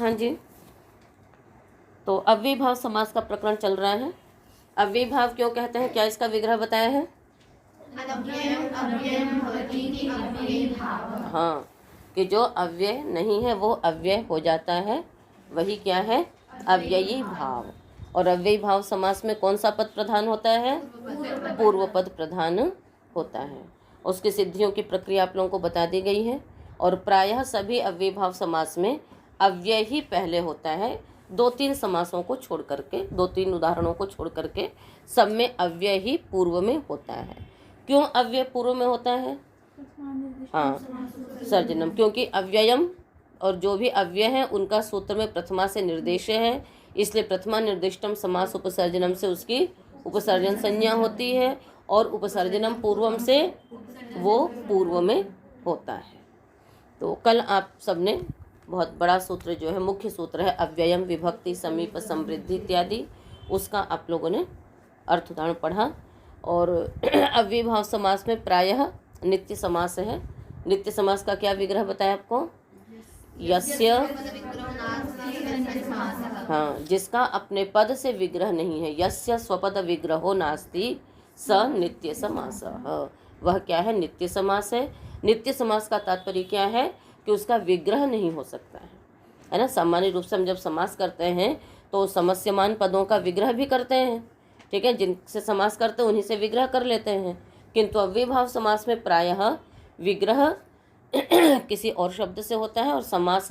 हाँ जी, तो अव्ययीभाव समास का प्रकरण चल रहा है। अव्ययीभाव क्यों कहते हैं, क्या इसका विग्रह बताया है? हाँ, कि जो अव्यय नहीं है वो अव्यय हो जाता है, वही क्या है? अव्ययी भाव। और अव्ययी भाव समास में कौन सा पद प्रधान होता है? पूर्व पद प्रधान होता है। उसकी सिद्धियों की प्रक्रिया आप लोगों को बता दी गई है। और प्रायः सभी अव्ययी भाव समास में अव्यय ही पहले होता है। 2-3 समासों को छोड़ करके, 2-3 उदाहरणों को छोड़ करके सब में अव्यय ही पूर्व में होता है। क्यों अव्यय पूर्व में होता है? हाँ, सर्जनम, क्योंकि अव्ययम और जो भी अव्यय है उनका सूत्र में प्रथमा से निर्देश है, इसलिए प्रथमा निर्दिष्टम समास उपसर्जनम से उसकी उपसर्जन संज्ञा होती है और उपसर्जनम पूर्वम से वो पूर्व में होता है। तो कल आप सबने बहुत बड़ा सूत्र जो है, मुख्य सूत्र है अव्ययम विभक्ति समीप समृद्धि इत्यादि, उसका आप लोगों ने अर्थ उदाहरण पढ़ा। और अव्ययी भाव समास में प्रायः नित्य समास है। नित्य समास का क्या विग्रह बताया आपको? यस्य, हाँ, जिसका अपने पद से विग्रह नहीं है, यस्य स्वपद विग्रहो नास्ति स नित्य समासः, वह क्या है? नित्य समास है। नित्य समास का तात्पर्य क्या है? कि उसका विग्रह नहीं हो सकता है ना। सामान्य रूप से हम जब समास करते हैं तो समस्यमान पदों का विग्रह भी करते हैं, ठीक है, जिनसे समास करते हैं उन्हीं से विग्रह कर लेते हैं। किंतु अव्ययी भाव समास में प्रायः विग्रह किसी और शब्द से होता है और समास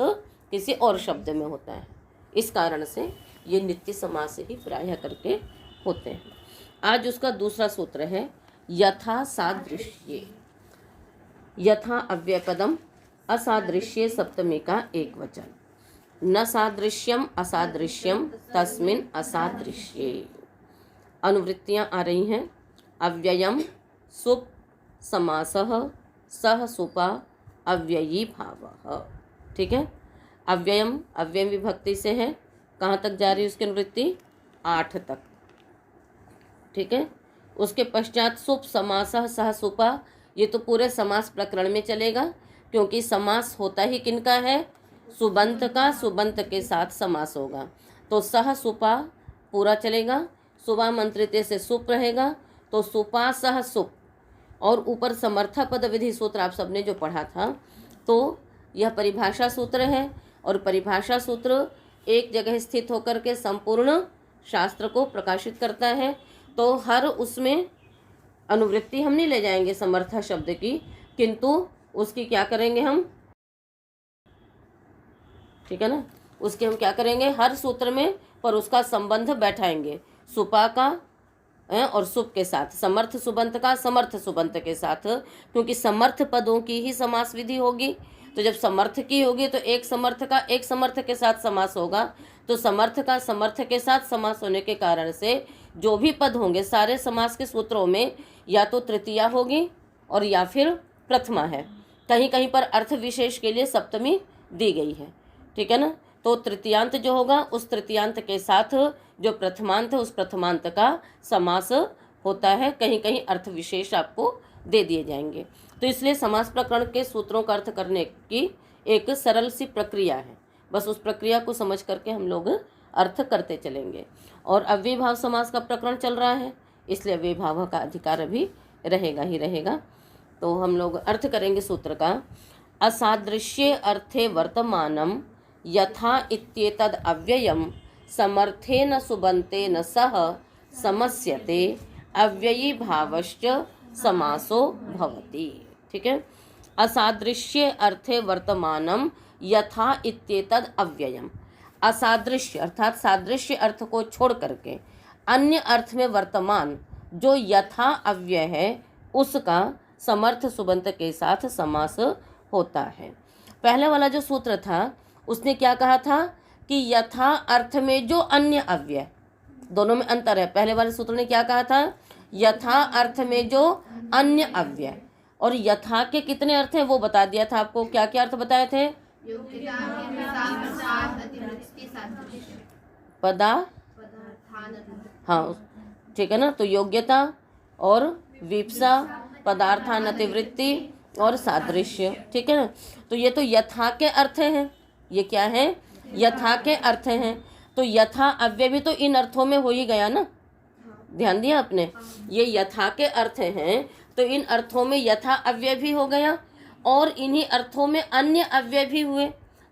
किसी और शब्द में होता है। इस कारण से ये नित्य समास ही प्रायः करके होते हैं। आज उसका दूसरा सूत्र है यथा सादृश्ये। यथा अव्ययपदम असादृश्ये सप्तमी का एक वचन। न सादृश्यम असादृश्यम तस्मिन् असादृश्ये। अनुवृत्तियाँ आ रही हैं। अव्ययम सुप समासः सह सुपा अव्ययी भावः। ठीक है, अव्ययम अव्यय विभक्ति से है। कहाँ तक जा रही है उसकी अनुवृत्ति? 8 तक। ठीक है, उसके पश्चात सुप समासः सह सुपा, ये तो पूरे समास प्रकरण में चलेगा, क्योंकि समास होता ही किनका है? सुबंत का। सुबंत के साथ समास होगा तो सह सुपा पूरा चलेगा। सुबह मंत्रित से सुप रहेगा तो सुपा सह सुप। और ऊपर समर्था पद विधि सूत्र आप सबने जो पढ़ा था, तो यह परिभाषा सूत्र है और परिभाषा सूत्र एक जगह स्थित होकर के संपूर्ण शास्त्र को प्रकाशित करता है। तो हर उसमें अनुवृत्ति हम नहीं ले जाएंगे समर्था शब्द की, किंतु उसकी क्या करेंगे हम? ठीक है ना, उसके हम क्या करेंगे? हर सूत्र में पर उसका संबंध बैठाएंगे सुपा का और सुप के साथ, समर्थ सुबंत का समर्थ सुबंत के साथ, क्योंकि समर्थ पदों की ही समास विधि होगी। तो जब समर्थ की होगी तो एक समर्थ का एक समर्थ के साथ समास होगा। तो समर्थ का समर्थ के साथ समास होने के कारण से जो भी पद होंगे सारे समास के सूत्रों में या तो तृतीया होगी और या फिर प्रथमा है। कहीं कहीं पर अर्थ विशेष के लिए सप्तमी दी गई है। ठीक है ना, तो तृतीयांत जो होगा उस तृतीयांत के साथ जो प्रथमांत है उस प्रथमांत का समास होता है। कहीं कहीं अर्थ विशेष आपको दे दिए जाएंगे। तो इसलिए समास प्रकरण के सूत्रों का अर्थ करने की एक सरल सी प्रक्रिया है। बस उस प्रक्रिया को समझ करके हम लोग अर्थ करते चलेंगे। और अव्ययी भाव समास का प्रकरण चल रहा है, इसलिए अव्ययी भाव का अधिकार भी रहेगा ही रहेगा। तो हम लोग अर्थ करेंगे सूत्र का। असादृश्ये अर्थे वर्तमानम यथा इत्येतद् अव्ययम समर्थेन सुबंतेन सह समस्यते अव्ययी भावश्च समासो भवति। ठीक है, असादृश्ये अर्थे वर्तमानम यथा इत्येतद् अव्ययम। असादृश्य अर्थात सादृश्य अर्थ को छोड़ करके अन्य अर्थ में वर्तमान जो यथा अव्यय है उसका समर्थ सुबंत के साथ समास होता है। पहले वाला जो सूत्र था उसने क्या कहा था कि यथा अर्थ में जो अन्य अव्यय, दोनों में अंतर है। पहले वाले सूत्र ने क्या कहा था? यथा अर्थ में जो अन्य अव्यय, और यथा के कितने अर्थ हैं वो बता दिया था आपको। क्या क्या अर्थ बताए थे? पदा, हाँ ठीक है ना, तो योग्यता और विप्सा, पदार्थान अतिवृत्ति और सादृश्य। ठीक है ना, तो ये तो यथा के अर्थ हैं। ये क्या है? यथा के अर्थ हैं, तो यथा अव्यय भी तो इन अर्थों में हो ही गया ना, ध्यान दिया आपने। ये यथा के अर्थ हैं तो इन अर्थों में यथा अव्यय भी हो गया और इन्हीं अर्थों में अन्य अव्यय भी हुए,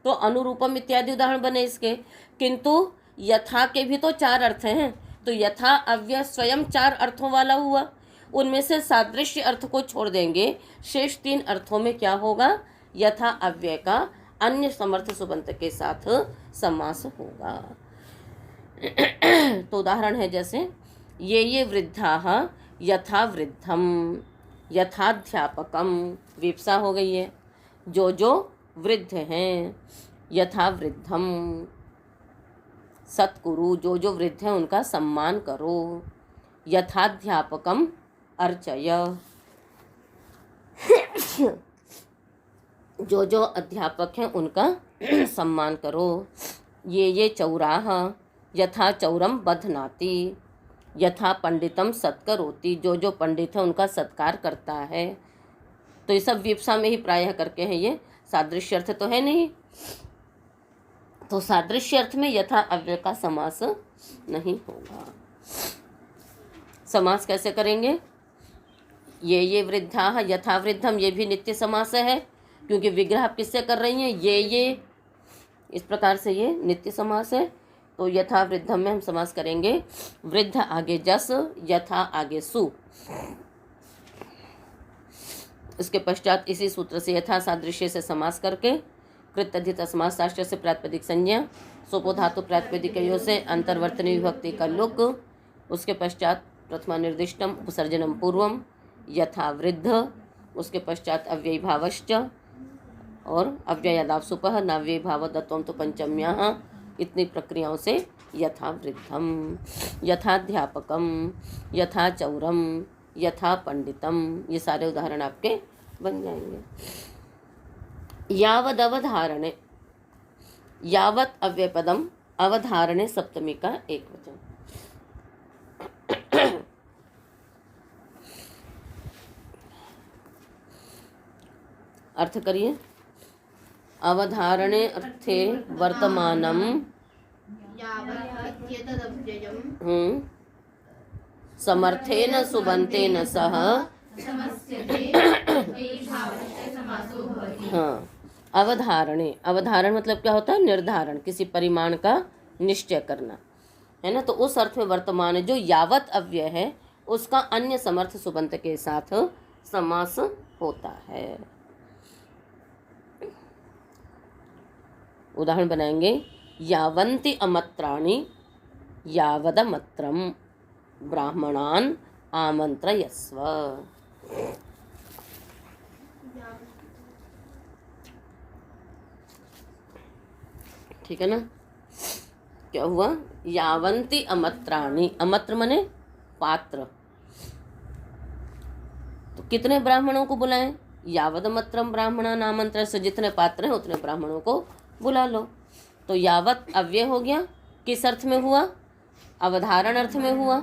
तो अनुरूपम इत्यादि उदाहरण बने इसके। किंतु यथा के भी तो 4 अर्थ हैं, तो यथा अव्यय स्वयं 4 अर्थों वाला हुआ, उनमें से सादृश्य अर्थ को छोड़ देंगे, शेष 3 अर्थों में क्या होगा, यथा अव्यय का अन्य समर्थ सुबंत के साथ समास होगा। तो उदाहरण है जैसे ये वृद्धाः यथा वृद्धम यथाध्यापकम, विप्सा हो गई है, जो वृद्ध हैं, यथा वृद्धम सत्कुरु, जो वृद्ध हैं उनका सम्मान करो, यथाध्यापकम अर्चय, जो अध्यापक हैं उनका सम्मान करो, ये चौराः यथा चौरम बध्नाति, यथा पंडितम सत्करोति, जो पंडित है उनका सत्कार करता है। तो ये सब विप्सा में ही प्रायः करके हैं, ये सादृश्य अर्थ तो है नहीं, तो सादृश्य अर्थ में यथा अव्यय का समास नहीं होगा। समास कैसे करेंगे, ये वृद्धा यथा वृद्धम, ये भी नित्य समास है क्योंकि विग्रह आप किससे कर रही हैं, ये इस प्रकार से ये नित्य समास है। तो यथा वृद्धम में हम समास करेंगे, वृद्ध आगे जस, यथा आगे सु, इसके पश्चात इसी सूत्र से यथा सादृश्य से समास करके कृत्यधित समास शास्त्र से प्रातिपदिक संज्ञा, सोपो धातु प्रातिपदिकयों से अंतर्वर्तनी विभक्ति का लुक, उसके पश्चात प्रथमा निर्दिष्टम उपसर्जनम पूर्वम, यथा वृद्ध, उसके पश्चात अव्ययी भावश्च और अव्ययादाव सुपः नाव्ययी भाव दत्वम तो पंचम्याः, इतनी प्रक्रियाओं से यथा वृद्धम, यथाध्यापकम, यथा चौरम, यथा पंडितम, ये सारे उदाहरण आपके बन जाएंगे। यावद अवधारणे, यावत अव्ययपदम अवधारणे सप्तमी का एक वचन। अर्थ करिए, अवधारणे अर्थे वर्तमानम समर्थेन सुबंतेन सह, हाँ, अवधारणे, अवधारण मतलब क्या होता है, निर्धारण, किसी परिमाण का निश्चय करना है ना। तो उस अर्थ में वर्तमान जो यावत अव्यय है उसका अन्य समर्थ सुबंत के साथ समास होता है। उदाहरण बनाएंगे, यावन्ति अमत्राणि यावदमत्रम ब्राह्मणान आमंत्रयस्व। ठीक है ना, क्या हुआ, यावन्ति अमत्राणि, अमत्र मने पात्र, तो कितने ब्राह्मणों को बुलाएं, यावदमत्रम ब्राह्मणान आमंत्र, से जितने पात्र हैं उतने ब्राह्मणों को बुला लो। तो यावत अव्यय हो गया, किस अर्थ में हुआ, अवधारण अर्थ में हुआ,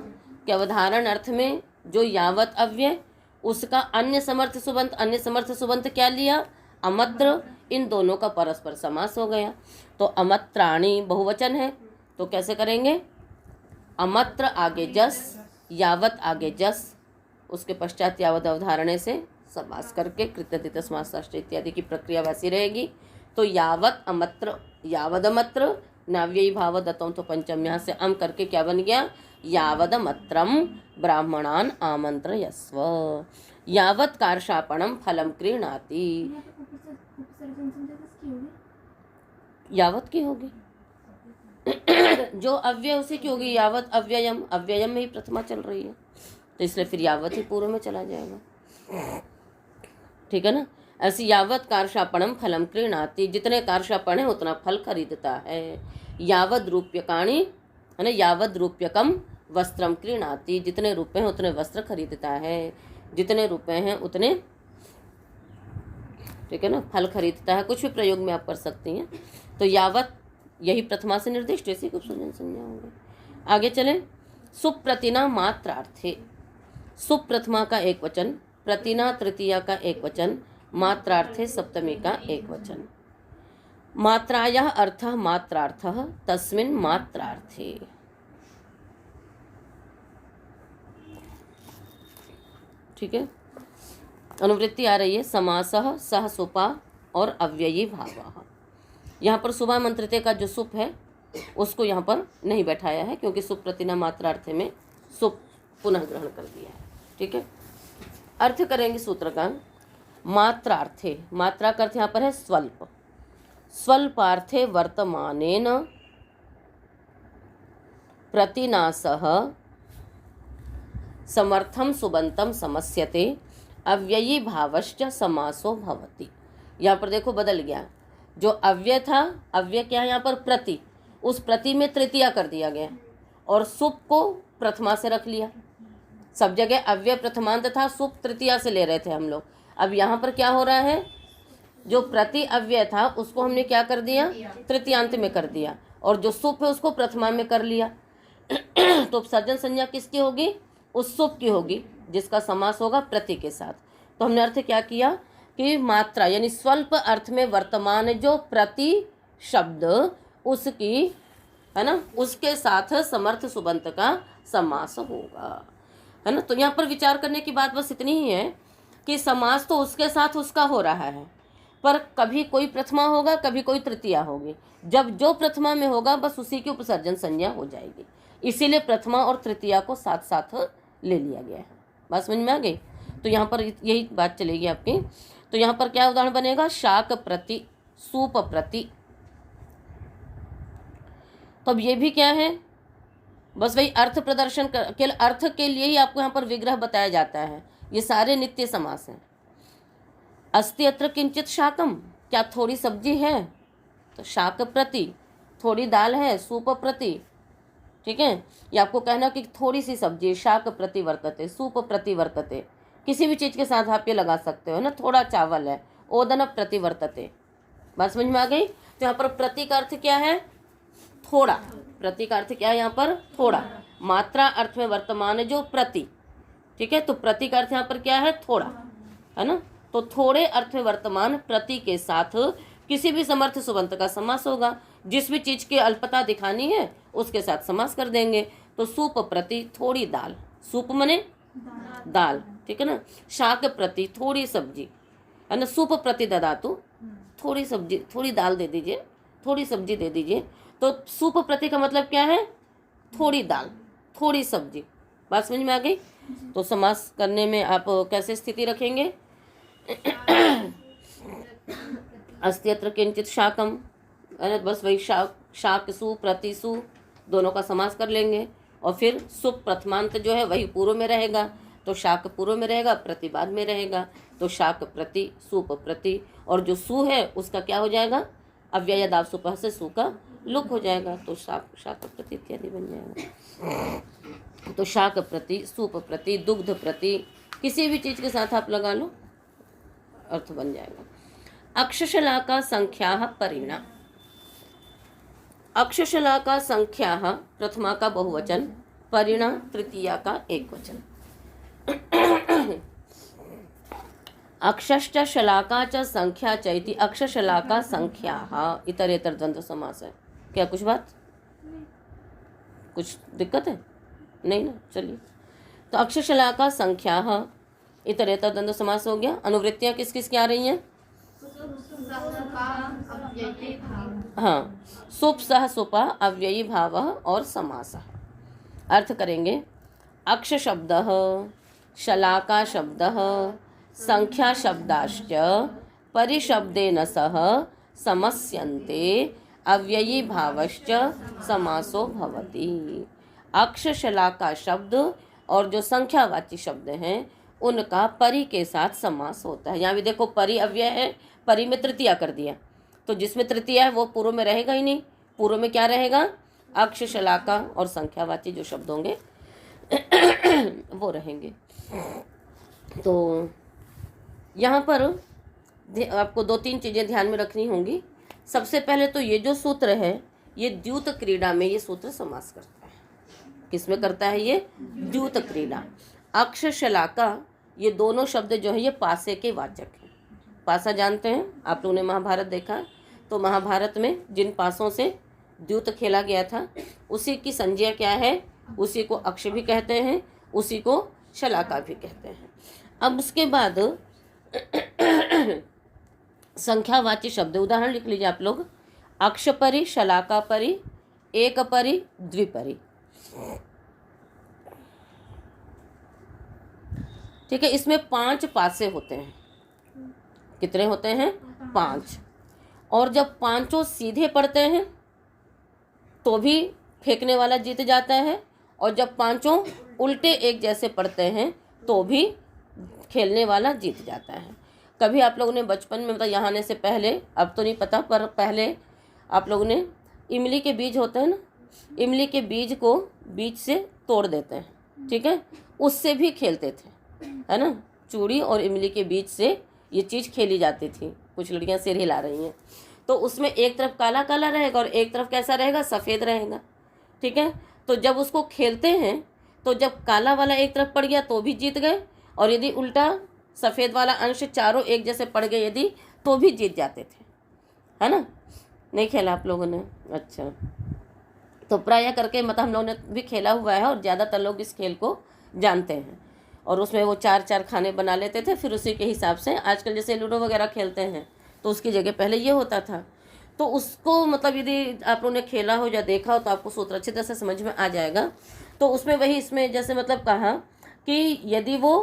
कि अवधारण अर्थ में जो यावत अव्यय उसका अन्य समर्थ सुबंत, अन्य समर्थ सुबंत क्या लिया, अमत्र, इन दोनों का परस्पर समास हो गया। तो अमत्राणि बहुवचन है, तो कैसे करेंगे, अमत्र आगे जस, यावत आगे जस, उसके पश्चात यावत अवधारणे से समास करके कृत्यधित समास शास्त्र इत्यादि की प्रक्रिया वैसी रहेगी। तो यावत अमत्र यावदमत्र नाव्ययी भाव दत्तम तो पंचम्या से अम करके क्या बन गया, यावदमत्रम ब्राह्मणान आमंत्रयस्व, यावत कार्षापणम फलम क्रीणाति, यावत की होगी जो अव्यय उसी की होगी, यावत अव्ययम, अव्ययम में ही प्रथमा चल रही है तो इसलिए फिर यावत ही पूर्व में चला जाएगा। ठीक है ना, ऐसी यावत कार्षापणम फलम क्रीणाति, जितने कार्षापण है उतना फल खरीदता है। यावद रूप्यकाणी है ना, यावद रूप्यकम वस्त्रम क्रीणाति, जितने रुपए हैं उतने वस्त्र खरीदता है, जितने रुपए हैं उतने, ठीक है ना, फल खरीदता है। कुछ भी प्रयोग में आप कर सकती हैं। तो यावत यही प्रथमा से निर्दिष्ट, ऐसी कुछ संज्ञा होंगे। आगे चलें, सुप्रतिना मात्रार्थे, सुप्रथमा का एक वचन, प्रतिना तृतीया का एक वचन, मात्रार्थे सप्तमी का एक वचन। मात्रायाः अर्थः मात्रार्थः तस्मिन् मात्रार्थे। ठीक है, अनुवृत्ति आ रही है समासः सह सुपा और अव्ययी भावः। यहाँ पर सुबह मंत्रिते का जो सुप है उसको यहाँ पर नहीं बैठाया है, क्योंकि सुप प्रतिना मात्रार्थे में सुप पुनः ग्रहण कर दिया है। ठीक है, अर्थ करेंगे सूत्र का। मात्रार्थे, मात्रा का अर्थ यहाँ पर है स्वल्प। स्वल्पार्थे वर्तमानेन प्रतिना सह समर्थम सुबंतम समस्यते अव्ययी भावश्च समासो भवति। यहाँ पर देखो बदल गया, जो अव्यय था, अव्यय क्या है यहाँ पर प्रति, उस प्रति में तृतीया कर दिया गया और सुप को प्रथमा से रख लिया। सब जगह अव्यय प्रथमांत था, सुप तृतीया से ले रहे थे हम लोग। अब यहाँ पर क्या हो रहा है, जो प्रति अव्यय था उसको हमने क्या कर दिया, तृतीयांत में कर दिया, और जो सुप है उसको प्रथमा में कर लिया। तो सर्जन संज्ञा किसकी होगी, उस सुप की होगी, जिसका समास होगा प्रति के साथ। तो हमने अर्थ क्या किया कि मात्रा यानी स्वल्प अर्थ में वर्तमान जो प्रति शब्द उसकी है ना, उसके साथ समर्थ सुबंत का समास होगा, है ना। तो यहाँ पर विचार करने की बात बस इतनी ही है कि समास तो उसके साथ उसका हो रहा है, पर कभी कोई प्रथमा होगा, कभी कोई तृतीया होगी। जब जो प्रथमा में होगा बस उसी की उपसर्जन संज्ञा हो जाएगी, इसीलिए प्रथमा और तृतीया को साथ साथ ले लिया गया है। बात समझ में आ गई। तो यहाँ पर यही बात चलेगी आपकी। तो यहाँ पर क्या उदाहरण बनेगा, शाक प्रति, सूप प्रति। तो अब ये भी क्या है, बस वही अर्थ प्रदर्शन के अर्थ के लिए ही आपको यहाँ पर विग्रह बताया जाता है। ये सारे नित्य समास हैं। अस्ति अत्र किंचित शाकम, क्या थोड़ी सब्जी है, तो शाक प्रति, थोड़ी दाल है, सूप प्रति। ठीक है, ये आपको कहना कि थोड़ी सी सब्जी, शाक प्रति वर्तते, सूप प्रति वर्तते, किसी भी चीज़ के साथ आप ये लगा सकते हो ना। थोड़ा चावल है, ओदन प्रति वर्तते। बात समझ में आ गई। तो यहाँ पर प्रति का अर्थ क्या है, थोड़ा। प्रति का अर्थ क्या है यहाँ पर, थोड़ा। मात्रा अर्थ में वर्तमान जो प्रति, ठीक है, तो प्रति का अर्थ यहाँ पर क्या है, थोड़ा, है ना। तो थोड़े अर्थ में वर्तमान प्रति के साथ किसी भी समर्थ सुबंत का समास होगा। जिस भी चीज़ की अल्पता दिखानी है उसके साथ समास कर देंगे। तो सूप प्रति, थोड़ी दाल, सूप मने दाल, ठीक है ना। शाक प्रति, थोड़ी सब्जी, है ना। सूप प्रति ददातु, थोड़ी सब्जी, थोड़ी दाल दे दीजिए, थोड़ी सब्जी दे दीजिए। तो सूप प्रति का मतलब क्या है, थोड़ी दाल, थोड़ी सब्जी। बात समझ में आ गई। तो समास करने में आप कैसे स्थिति रखेंगे, अस्ति अत्र किंचित शाकम, बस वही शाक, शाक सु प्रति सु दोनों का समास कर लेंगे। और फिर सुप प्रथमांत जो है वही पूर्व में रहेगा, तो शाक पूर्व में रहेगा, प्रति बाद में रहेगा। तो शाक प्रति, सूप प्रति, और जो सु है उसका क्या हो जाएगा, अव्यय दाव सुपह से सु का लुक हो जाएगा, तो शाक प्रति इत्यादि बन जाएगा। तो शाक प्रति, सूप प्रति, दुग्ध प्रति, किसी भी चीज़ के साथ आप लगा लो, अर्थ बन जाएगा। अक्षशला का संख्या परिणा, अक्षशला का संख्या प्रथमा का बहुवचन, परिणा तृतीया का एक वचन। अक्षश्च शलाका च संख्या चैति अक्षशलाका संख्या, इतरेतर द्वंद्व समास है। क्या कुछ बात, कुछ दिक्कत है, नहीं ना, चलिए। तो अक्षशलाका संख्या, इतरेतर द्वंद्व समास हो गया। अनुवृत्तियां किस किस की आ रही हैं, हाँ, सुप सह सुपा अव्ययी भाव और समास। अर्थ करेंगे, अक्ष शब्द, शलाका शब्द, संख्या शब्दाश्च परिशब्देन सह समस्यन्ते अव्ययी भावश्च समासो भवति। अक्ष शलाका शब्द और जो संख्यावाची शब्द हैं उनका परि के साथ समास होता है। यहाँ भी देखो परि अव्यय है, परि में तृतीया कर दिया, तो जिसमें तृतीया है वो पूर्व में रहेगा ही नहीं। पूर्व में क्या रहेगा, अक्ष शलाका और संख्यावाची जो शब्द होंगे वो रहेंगे। तो यहाँ पर आपको दो तीन चीज़ें ध्यान में रखनी होंगी। सबसे पहले तो ये जो सूत्र है ये द्यूत क्रीड़ा में ये सूत्र समास करता है। किसमें करता है ये, द्यूत क्रीड़ा। अक्ष शलाका ये दोनों शब्द जो है ये पासे के वाचक हैं। पासा जानते हैं आप लोगों ने, महाभारत देखा, तो महाभारत में जिन पासों से द्यूत खेला गया था उसी की संज्ञा क्या है, उसी को अक्ष भी कहते हैं, उसी को शलाका भी कहते हैं। अब उसके बाद संख्यावाची शब्द उदाहरण लिख लीजिए आप लोग। अक्ष परि, शलाका परि, एक परि, द्विपरि। ठीक है, इसमें 5 पासे होते हैं। कितने होते हैं? 5। और जब पांचों सीधे पड़ते हैं तो भी फेंकने वाला जीत जाता है, और जब पांचों उल्टे एक जैसे पड़ते हैं तो भी खेलने वाला जीत जाता है। कभी आप लोगों ने बचपन में, मतलब यहाँ आने से पहले, अब तो नहीं पता, पर पहले आप लोगों ने इमली के बीज होते हैं ना, इमली के बीज को बीज से तोड़ देते हैं, ठीक है, उससे भी खेलते थे, है ना। चूड़ी और इमली के बीज से ये चीज़ खेली जाती थी। कुछ लड़कियां सिर हिला रही हैं। तो उसमें एक तरफ काला काला रहेगा और एक तरफ कैसा रहेगा? सफ़ेद रहेगा, ठीक है। तो जब उसको खेलते हैं तो जब काला वाला एक तरफ पड़ गया तो भी जीत गए, और यदि उल्टा सफ़ेद वाला अंश चारों एक जैसे पड़ गए यदि, तो भी जीत जाते थे, है ना। नहीं खेला आप लोगों ने? अच्छा, तो प्रायः करके मतलब हम लोगों ने भी खेला हुआ है और ज़्यादातर लोग इस खेल को जानते हैं। और उसमें वो 4-4 खाने बना लेते थे, फिर उसी के हिसाब से आजकल जैसे लूडो वगैरह खेलते हैं तो उसकी जगह पहले ये होता था। तो उसको मतलब यदि आप लोगों ने खेला हो या देखा हो तो आपको सूत्र अच्छी तरह से समझ में आ जाएगा। तो उसमें वही इसमें जैसे मतलब कहा कि यदि वो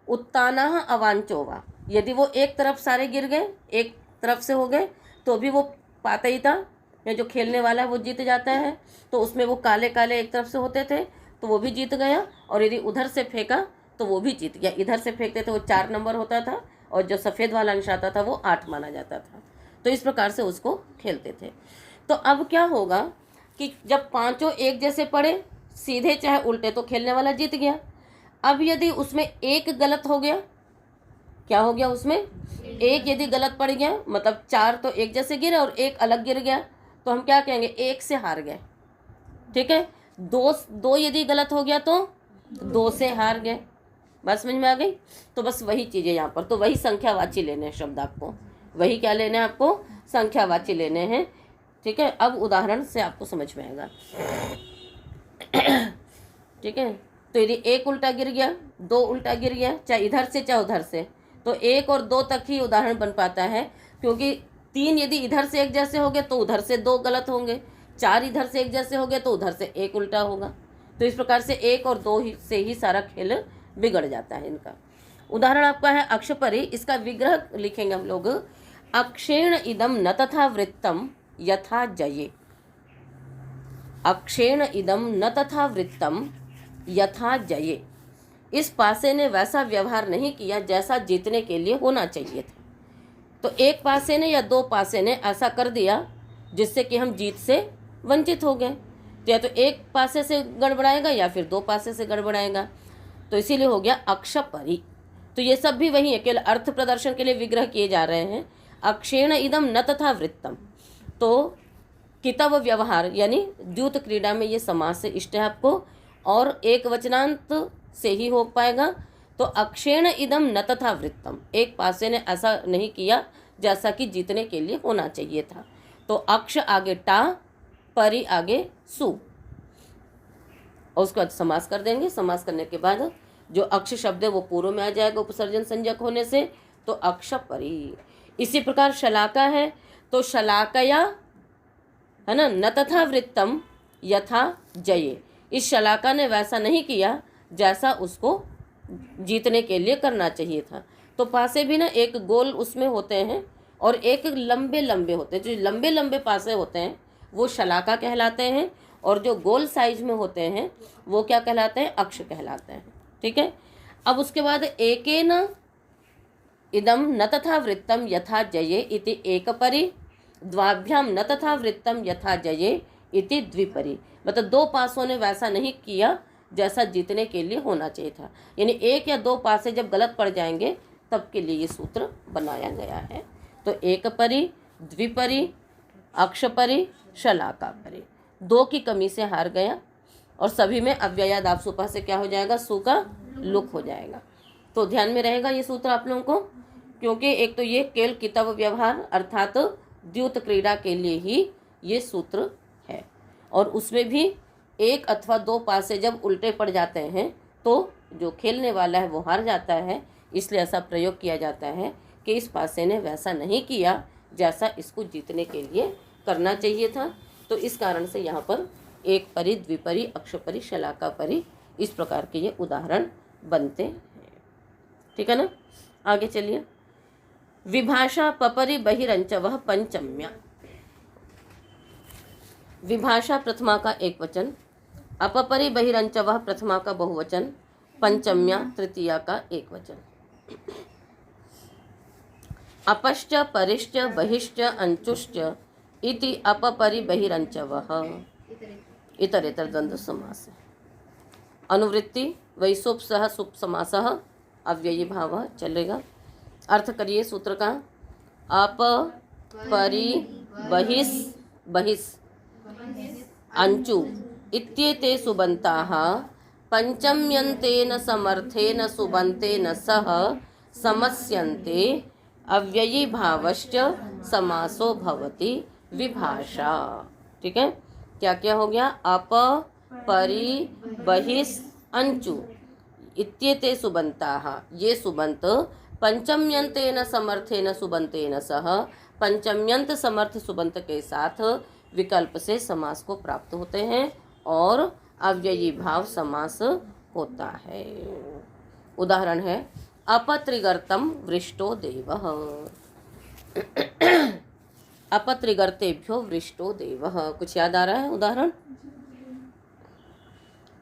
उत्तानः अवांचोवा, यदि वो एक तरफ सारे गिर गए, एक तरफ से हो गए, तो भी वो पातयिता या जो खेलने वाला है वो जीत जाता है। तो उसमें वो काले काले एक तरफ से होते थे तो वो भी जीत गया, और यदि उधर से फेंका तो वो भी जीत गया। इधर से फेंकते थे वो 4 नंबर होता था, और जो सफ़ेद वाला अंश आता था वो 8 माना जाता था। तो इस प्रकार से उसको खेलते थे। तो अब क्या होगा कि जब पांचों एक जैसे पड़े, सीधे चाहे उल्टे, तो खेलने वाला जीत गया। अब यदि उसमें एक गलत हो गया, क्या हो गया उसमें? एक यदि गलत पड़ गया, मतलब 4 तो एक जैसे गिरे और एक अलग गिर गया, तो हम क्या कहेंगे? 1 से हार गए, ठीक है। 2 यदि गलत हो गया तो 2 से हार गए। बात समझ में आ गई? तो बस वही चीज़ है यहाँ पर। तो वही संख्यावाची लेने हैं शब्द आपको, वही क्या लेने हैं आपको? संख्यावाची लेने हैं, ठीक है। अब उदाहरण से आपको समझ में आएगा, ठीक है। तो यदि 1 उल्टा गिर गया, 2 उल्टा गिर गया, चाहे इधर से चाहे उधर से, तो 1 और 2 तक ही उदाहरण बन पाता है, क्योंकि 3 यदि इधर से एक जैसे हो गए तो उधर से 2 गलत होंगे, 4 इधर से एक जैसे हो गए तो उधर से 1 उल्टा होगा। तो इस प्रकार से 1 और 2 से ही सारा खेल बिगड़ जाता है इनका। उदाहरण आपका है अक्ष परि, इसका विग्रह लिखेंगे हम लोग। अक्षेण इदम न तथा वृत्तम यथा जये। अक्षेण इदम न तथा वृत्तम यथा जये। इस पासे ने वैसा व्यवहार नहीं किया जैसा जीतने के लिए होना चाहिए था। तो एक पासे ने या 2 पासे ने ऐसा कर दिया जिससे कि हम जीत से वंचित हो गए। तो या तो एक पासे से गड़बड़ाएगा या फिर 2 पासे से गड़बड़ाएगा। तो इसीलिए हो गया अक्ष परि। तो ये सब भी वही है, केवल अर्थ प्रदर्शन के लिए विग्रह किए जा रहे हैं। अक्षेण इदम न तथा वृत्तम, तो कितव व्यवहार यानी द्यूत क्रीड़ा में ये समास से इष्ट है आपको, और एक वचनांत से ही हो पाएगा। तो अक्षेण इदम न तथा वृत्तम, एक पासे ने ऐसा नहीं किया जैसा कि जीतने के लिए होना चाहिए था। तो अक्ष आगे टा, परि आगे सु, और उसके बाद समास कर देंगे। समास करने के बाद जो अक्ष शब्द है वो पूर्व में आ जाएगा उपसर्जन संज्ञक होने से, तो अक्ष परि। इसी प्रकार शलाका है, तो शलाकया, है ना, न तथा वृत्तम यथा जये। इस शलाका ने वैसा नहीं किया जैसा उसको जीतने के लिए करना चाहिए था। तो पासे भी ना एक गोल उसमें होते हैं और एक लंबे लंबे होते हैं। जो लंबे लंबे पासे होते हैं वो शलाका कहलाते हैं, और जो गोल साइज में होते हैं वो क्या कहलाते हैं? अक्ष कहलाते हैं, ठीक है। अब उसके बाद एकेन इदम न तथा वृत्तम यथा जये इति एक परि, द्वाभ्याम न तथा वृत्तम यथा जये इति द्विपरि। मतलब 2 पासों ने वैसा नहीं किया जैसा जीतने के लिए होना चाहिए था। यानी 1 या 2 पासे जब गलत पड़ जाएंगे तब के लिए ये सूत्र बनाया गया है। तो एक परि, द्विपरि, अक्ष परि, शलाका परि। 2 की कमी से हार गया, और सभी में अव्ययाद आपसुपा से क्या हो जाएगा? सु का लुक हो जाएगा। तो ध्यान में रहेगा ये सूत्र आप लोगों को, क्योंकि एक तो ये केवल कितव व्यवहार अर्थात द्यूत क्रीड़ा के लिए ही ये सूत्र है। और उसमें भी एक अथवा दो पासे जब उल्टे पड़ जाते हैं तो जो खेलने वाला है वो हार जाता है। इसलिए ऐसा प्रयोग किया जाता है कि इस पासे ने वैसा नहीं किया जैसा इसको जीतने के लिए करना चाहिए था। तो इस कारण से यहाँ पर एक परी, द्विपरी, अक्षपरी, शलाका परी, इस प्रकार के ये उदाहरण बनते हैं। ठीक है ना। आगे चलिए। विभाषा पपरी बहिरंचवः पंचम्या। विभाषा प्रथमा का एक वचन, अपपरी बहिरंचवः प्रथमा का बहुवचन, पंचम्या तृतीया का एक वचन। अपश्च परिश्च बहिश्च अंचुश्च इति अपपरि बहिरंचवः इतरेतर द्वंद्व समास। अनुवृत्ति वैसोप सह सुप समासः अव्ययी भाव चलेगा। अर्थ करिए सूत्र का। अप परि बहिस् बहिस् अंचु इत्येते सुबन्ताः पंचम्यन्तेन समर्थेन सुबन्तेन सह समस्यन्ते अव्ययी भावश्च समासो भवति विभाषा। ठीक है। क्या क्या हो गया? अप परि बहिस् अंचु इत्येते सुबन्ताः, ये सुबंत पंचम्यंतेन समर्थेन सुबंतेन सह, पंचम्यंत समर्थ सुबंत के साथ विकल्प से समास को प्राप्त होते हैं और अव्ययी भाव समास होता है। उदाहरण है अपत्रिगर्तम वृष्टो देवः। अपत्रिगर्तेभ्यो वृष्टो देवः। कुछ याद आ रहा है? उदाहरण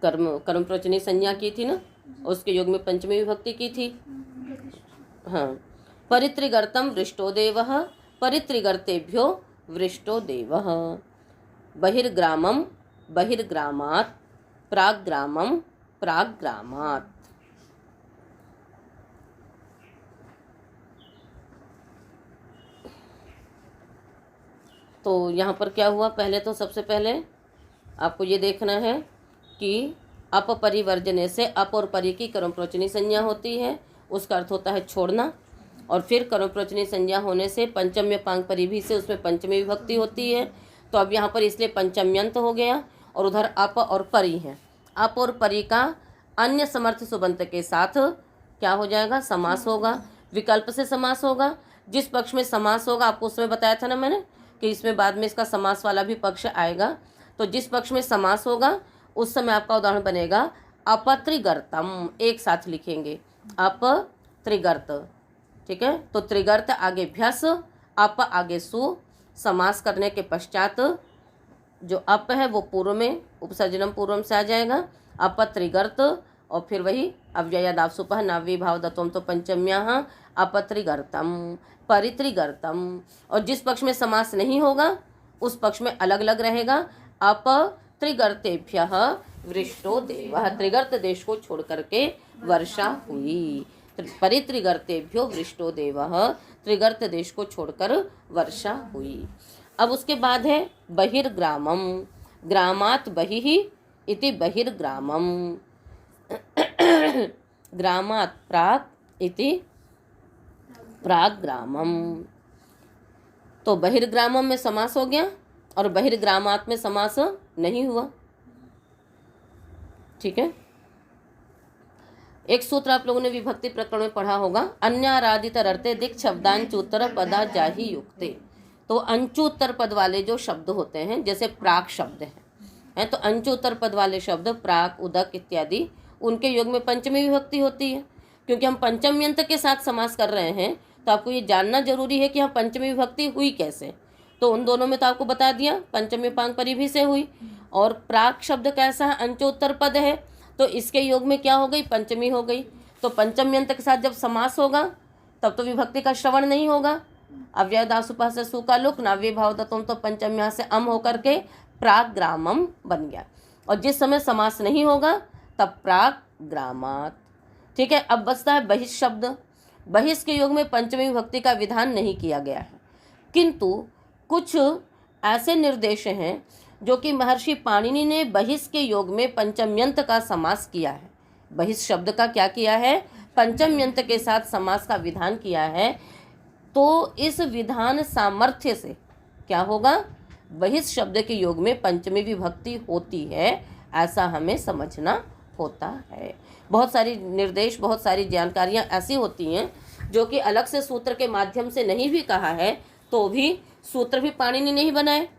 कर्म प्रवचनी संज्ञा की थी ना, उसके योग में पंचमी विभक्ति की थी। हाँ। परित्रिगर्तम वृष्टो देवः, परित्रिगर्तेभ्यो वृष्टो देवः। बहिर्ग्रामम बहिर्ग्रामात्, प्राग्ग्रामम प्राग्ग्रामात्। तो यहाँ पर क्या हुआ? पहले तो सबसे पहले आपको ये देखना है कि अप परिवर्जने से अप और परि की कर्मप्रवचनी संज्ञा होती है, उसका अर्थ होता है छोड़ना। और फिर कर्मप्रवचनी संज्ञा होने से पंचम्य पांग परि भी से उसमें पंचमी विभक्ति होती है। तो अब यहाँ पर इसलिए पंचम्यंत हो गया और उधर अप और परि है। अप और परि का अन्य समर्थ सुबंत के साथ क्या हो जाएगा? समास होगा। विकल्प से समास होगा। जिस पक्ष में समास होगा आपको उसमें बताया था ना मैंने कि इसमें बाद में इसका समास वाला भी पक्ष आएगा। तो जिस पक्ष में समास होगा उस समय आपका उदाहरण बनेगा अपत्रिगर्तम। एक साथ लिखेंगे अपत्रिगर्त। ठीक है। तो त्रिगर्त आगे भ्यस, अप आगे सु, समास करने के पश्चात जो अप है वो पूर्व में उपसर्जनम पूर्वम से आ जाएगा, अपत्रिगर्त। और फिर वही अव्ययादावसुपः नाव्य भाव दत्वम तो पंचम्याः अपत्रिगर्तम परित्रिगर्तम। और जिस पक्ष में समास नहीं होगा उस पक्ष में अलग अलग रहेगा अपत्रिगर्तेभ्यः वृष्टो देवः। त्रिगर्त देश को छोड़ करके वर्षा हुई। परित्रिगर्तेभ्यो वृष्टो देवः, त्रिगर्त देश को छोड़कर वर्षा हुई। अब उसके बाद है बहिर्ग्रामम। ग्रामात् बहिः इति बहिर्ग्रामम। ग्रामात् प्राक् इति प्राग्ग्रामम। तो बहिर्ग्रामम में समास हो गया और बहिर्ग्रामात् में समास नहीं हुआ। ठीक है। एक सूत्र आप लोगों ने विभक्ति प्रकरण में पढ़ा होगा, अन्यारादित अर्थे दिक् शब्दांचुत्तर पदा जाहि युक्ते। तो अंचुत्तर पद वाले जो शब्द होते हैं, जैसे प्राक शब्द हैं तो अंचुत्तर पद वाले शब्द प्राक, उदक इत्यादि, उनके योग में पंचमी विभक्ति होती है। क्योंकि हम पंचम्यंत के साथ समास कर रहे हैं तो आपको ये जानना जरूरी है कि हम पंचमी विभक्ति हुई कैसे। तो उन दोनों में तो आपको बता दिया, पंचमी पांग परि भी से हुई। और प्राक शब्द कैसा है? अंचोत्तर पद है, तो इसके योग में क्या हो गई? पंचमी हो गई। तो पंचम्यंत के साथ जब समास होगा तब तो विभक्ति का श्रवण नहीं होगा। अव्ययदासुपः से सु का लुक, नाव्य भाव दत्वम तो पंचम्या से अम होकर के प्राग्ग्रामम बन गया। और जिस समय समास नहीं होगा तब प्राग्ग्रामात्। ठीक है। अब बचता है बहिष शब्द। बहिष के योग में पंचमी विभक्ति का विधान नहीं किया गया है, किंतु कुछ ऐसे निर्देश हैं जो कि महर्षि पाणिनि ने बहिष के योग में पंचम्यंत का समास किया है। बहिष शब्द का क्या किया है? पंचम्यंत के साथ समास का विधान किया है। तो इस विधान सामर्थ्य से क्या होगा, बहिष शब्द के योग में पंचमी विभक्ति होती है, ऐसा हमें समझना होता है। बहुत सारी निर्देश, बहुत सारी जानकारियाँ ऐसी होती हैं जो कि अलग से सूत्र के माध्यम से नहीं भी कहा है तो भी सूत्र भी पाणिनि नहीं बनाए,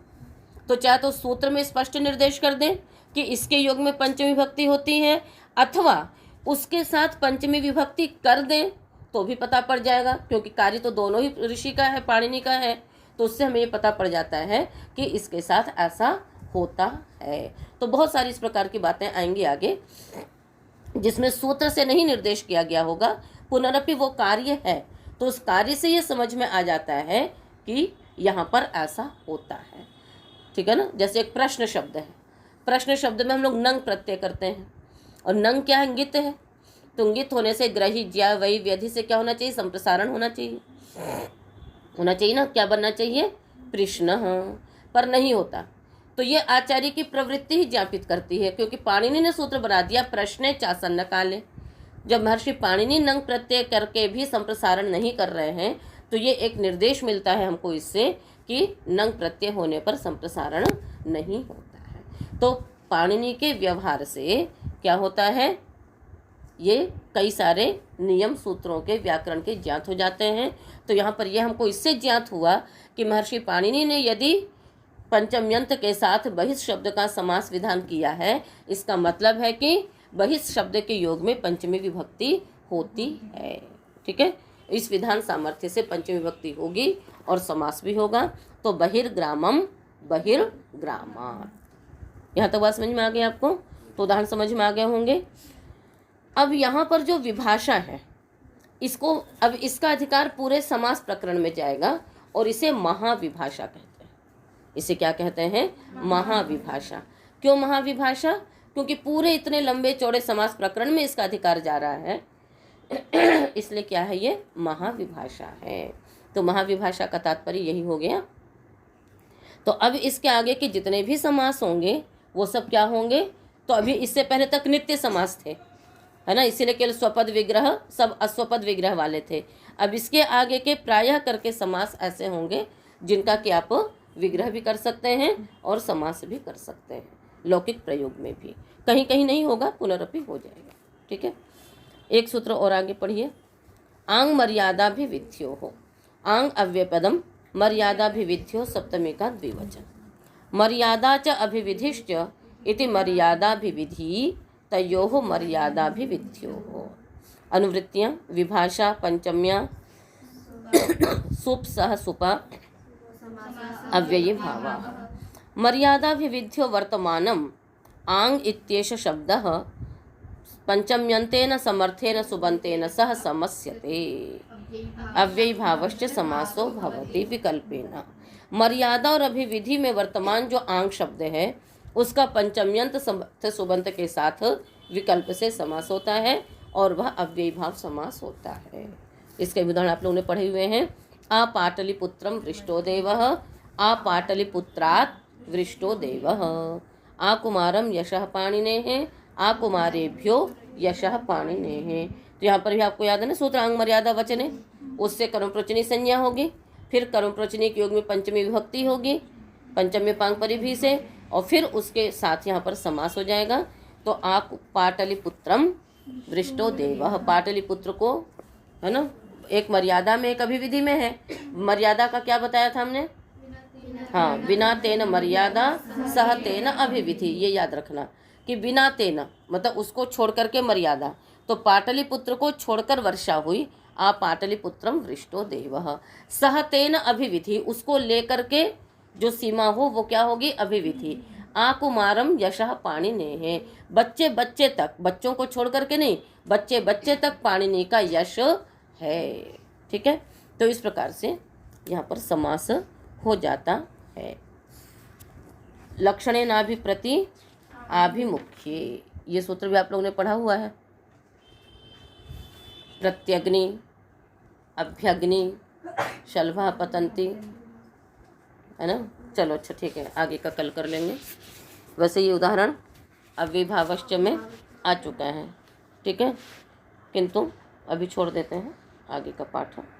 तो चाहे तो सूत्र में स्पष्ट निर्देश कर दें कि इसके योग में पंचमी विभक्ति होती है, अथवा उसके साथ पंचमी विभक्ति कर दें तो भी पता पड़ जाएगा, क्योंकि कार्य तो दोनों ही ऋषि का है, पाणिनि का है, तो उससे हमें ये पता पड़ जाता है कि इसके साथ ऐसा होता है। तो बहुत सारी इस प्रकार की बातें आएंगी आगे, जिसमें सूत्र से नहीं निर्देश किया गया होगा, पुनरपि वो कार्य है, तो उस कार्य से ये समझ में आ जाता है कि यहाँ पर ऐसा होता है। ठीक है ना। जैसे एक प्रश्न शब्द है, प्रश्न शब्द में हम लोग नंग प्रत्यय करते हैं, और नंग क्या है, इंगित है, तो इंगित होने से ग्रही ज्या वही व्यधि से क्या होना चाहिए, संप्रसारण होना चाहिए ना, क्या बनना चाहिए, प्रश्न, पर नहीं होता। तो ये आचार्य की प्रवृत्ति ही ज्ञापित करती है, क्योंकि पाणिनि ने सूत्र बना दिया प्रश्ने चासन्न काले। जब महर्षि पाणिनि नंग प्रत्यय करके भी संप्रसारण नहीं कर रहे हैं, तो ये एक निर्देश मिलता है हमको इससे कि नंग प्रत्यय होने पर संप्रसारण नहीं होता है। तो पाणिनि के व्यवहार से क्या होता है, ये कई सारे नियम सूत्रों के व्याकरण के ज्ञात हो जाते हैं। तो यहाँ पर यह हमको इससे ज्ञात हुआ कि महर्षि पाणिनि ने यदि पंचम्यंत के साथ बहिष शब्द का समास विधान किया है, इसका मतलब है कि बहिष शब्द के योग में पंचमी विभक्ति होती है। ठीक है, इस विधान सामर्थ्य से पंचमी विभक्ति होगी और समास भी होगा। तो बहिर्ग्रामम बहिर्ग्रामात्, यहाँ तक बात समझ में आ गई आपको, तो उदाहरण समझ में आ गए होंगे। अब यहाँ पर जो विभाषा है, इसको अब इसका अधिकार पूरे समास प्रकरण में जाएगा और इसे महाविभाषा कहते हैं। इसे क्या कहते हैं, महाविभाषा। क्यों महाविभाषा, क्योंकि पूरे इतने लंबे चौड़े समास प्रकरण में इसका अधिकार जा रहा है, इसलिए क्या है, ये महाविभाषा है। तो महाविभाषा का तात्पर्य यही हो गया। तो अब इसके आगे के जितने भी समास होंगे वो सब क्या होंगे, तो अभी इससे पहले तक नित्य समास थे, है ना, इसीलिए केवल स्वपद विग्रह, सब अस्वपद विग्रह वाले थे। अब इसके आगे के प्रायः करके समास ऐसे होंगे जिनका कि आप विग्रह भी कर सकते हैं और समास भी कर सकते हैं, लौकिक प्रयोग में भी। कहीं कहीं नहीं होगा, पुनरपि हो जाएगा। ठीक है, एक सूत्र और आगे पढ़िए। आंग मर्यादा भी विध्यो हो, आंग अव्यपदम मर्यादा भी विध्यो सप्तमी का द्विवचन। मर्यादा च अभिविधिश्च इति मर्यादा भी विधि तयोः मर्यादा भी विध्यो। अनुवृत्तियाँ, विभाषा पंचम्या सुप सह सुपा अव्ययी भावा। मर्यादा भी विध्यो वर्तमानम आंग इत्येष शब्दः पंचम्यंतेन समर्थेन सुबंतेन सह समस्यते, अव्ययी भावश्च समासो भवति विकल्पेन। मर्यादा और अभिविधि में वर्तमान जो आंग शब्द है उसका पंचम्यंत सुबंत के साथ विकल्प से समास होता है और वह अव्ययी भाव समास होता है। इसके उदाहरण आप लोगों ने पढ़े हुए हैं। आ पाटलिपुत्रम वृष्टो देवः, आ पाटलिपुत्रात् वृष्टो देवः। आ कुमारम यशः पाणिनेः, आ कुमारेभ्यो यशः पाणिनेः। तो यहाँ पर भी आपको याद है ना, सूत्र आंग मर्यादा वचन है, उससे कर्मप्रोचनी संज्ञा होगी, फिर कर्मप्रोचनी के योग में पंचमी विभक्ति होगी पंचम्य पांग परिभी से, और फिर उसके साथ यहाँ पर समास हो जाएगा। तो आ पाटलिपुत्रम वृष्टो देवः, पाटलिपुत्र को, है ना, एक मर्यादा में एक अभिविधि में है। मर्यादा का क्या बताया था हमने, हाँ, बिना तेन मर्यादा सह तेन अभिविधि, ये याद रखना कि बिना तेन मतलब उसको छोड़ करके मर्यादा। तो पाटलिपुत्र को छोड़कर वर्षा हुई, आ पाटलिपुत्रम वृष्टो देवः। सह तेन अभिविधि, उसको लेकर के जो सीमा हो वो क्या होगी, अभिविधि। आ कुमारम यशः पाणिनेः, बच्चे बच्चे तक, बच्चों को छोड़ करके नहीं, बच्चे बच्चे तक पाणिनि का यश है। ठीक है, तो इस प्रकार से यहाँ पर समास हो जाता है। लक्षणे नाभिप्रति आभिमुख्ये, ये सूत्र भी आप लोगों ने पढ़ा हुआ है। प्रत्यग्नि, अभ्यग्नि, शलभा पतंती, है ना। चलो अच्छा ठीक है, आगे का कल कर लेंगे। वैसे ये उदाहरण अव्ययीभावश्च में आ चुका है। ठीक है, किंतु अभी छोड़ देते हैं, आगे का पाठ है।